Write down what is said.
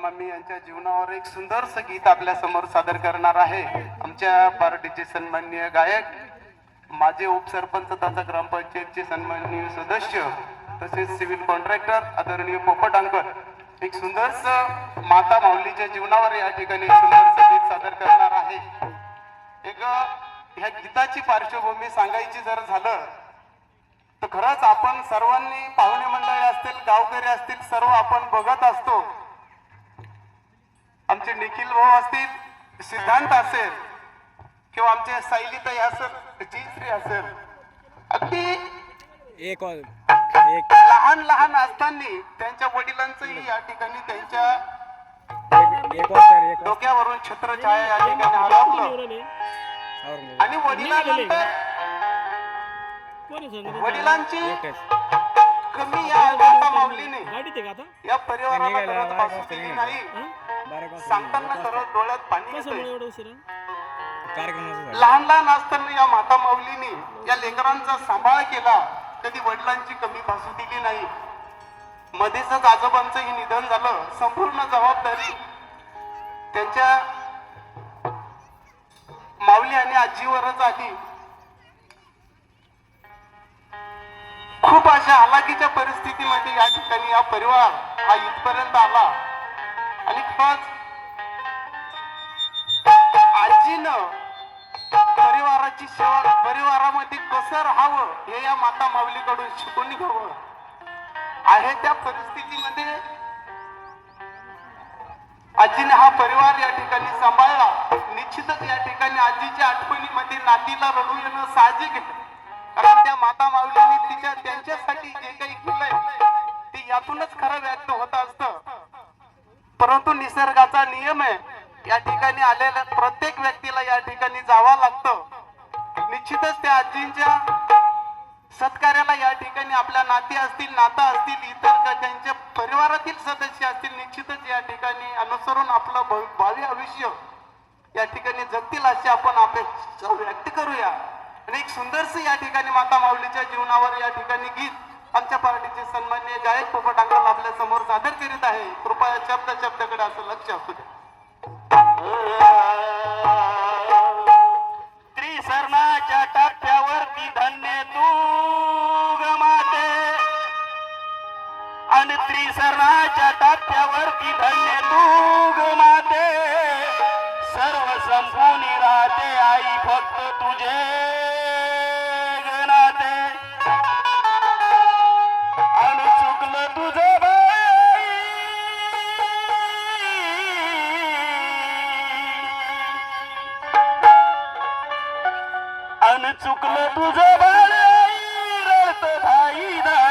Mummy यांच्या जीवनावर एक सुंदरसं गीत आपल्या समोर सादर करणार आहे आमच्या पार्टीचे सन्माननीय गायक, माझे उपसरपंच तथा ग्रामपंचायतचे सन्माननीय सदस्य तसेच सिव्हिल कॉन्ट्रॅक्टर आदरणीय पोपट अंकल एक सुंदरसं माता माऊलीच्या जीवनावर या ठिकाणी एक सुंदरसं गीत सादर करणार आहे। एक ह्या गीताची पार्श्वभूमी सांगायची जर झालं तर खरंच आपण सर्वांनी, पाहुणे मंडळी असतील, गावकरी असतील, सर्व आपण बघत असतो। आमचे निखिल भाऊ असतील, सिद्धांत असेल किंवा आमचे सायलीताई असेल, जयश्री असेल, अगदी एक लहान लहान असताना त्यांच्या वडिलांचंही या ठिकाणी त्यांच्या डोक्यावरून छत्रछाया या ठिकाणी हरवलं आणि वडिलांची कमी या माता माऊलीने या परिवाराला करत भासू दिली नाही। सांगताना खरंच डोळ्यात पाणी येतंय। लहान लहान असताना या माता माऊलीने या लेकरांचा सांभाळ केला, कधी वडिलांची कमी भासू दिली नाही। मध्येच आजोबांचंही निधन झालं, संपूर्ण जबाबदारी त्यांच्या माऊली आणि आजीवरच आली। खूप अशा हालाकीच्या परिस्थितीमध्ये या ठिकाणी हा परिवार हा इथपर्यंत आला आणि खरंच आजीनं परिवाराची सेवा, परिवारामध्ये कसं राहावं हे या माता माऊलीकडून शिकून घ्यावं आहे। त्या परिस्थितीमध्ये आजीने हा परिवार या ठिकाणी सांभाळला। निश्चितच या ठिकाणी आजीच्या आठवणीमध्ये नातीला रडू येणं साहजिक आहे, कारण त्या माता माऊलीने त्यांच्यासाठी जे काही केलंय ते यातूनच खरं व्यक्त होत असतं। परंतु निसर्गाचा नियम आहे, या ठिकाणी आलेल्या प्रत्येक व्यक्तीला या ठिकाणी जावं लागतं। निश्चितच त्या आजींच्या सत्कार्याला या ठिकाणी आपल्या नाती असतील, नाता असतील, इतर त्यांच्या परिवारातील सदस्य असतील, निश्चितच या ठिकाणी अनुसरून आपलं भावी आयुष्य या ठिकाणी जगतील अशी आपण अपेक्षा व्यक्त करूया। आणि एक सुंदरस या ठिकाणी माता माऊलीच्या जीवनावर या ठिकाणी गीत आमच्या पार्टीचे सन्माननीय गायक पोपट अंकल आपल्या समोर सादर करीत आहे। कृपया शब्दाकडे असं लक्ष असू द्या। त्रिसरणाच्या टाप्यावरती धन्य तू ग माते, आणि त्रिसरणाच्या टाप्यावरती धन्य तू ग माते, सर्व संपून राहते आई फक्त तुझे ग नाते, आणि चुकलं तुझं बाई, आणि चुकलं तुझं बाई, रडत भाई दा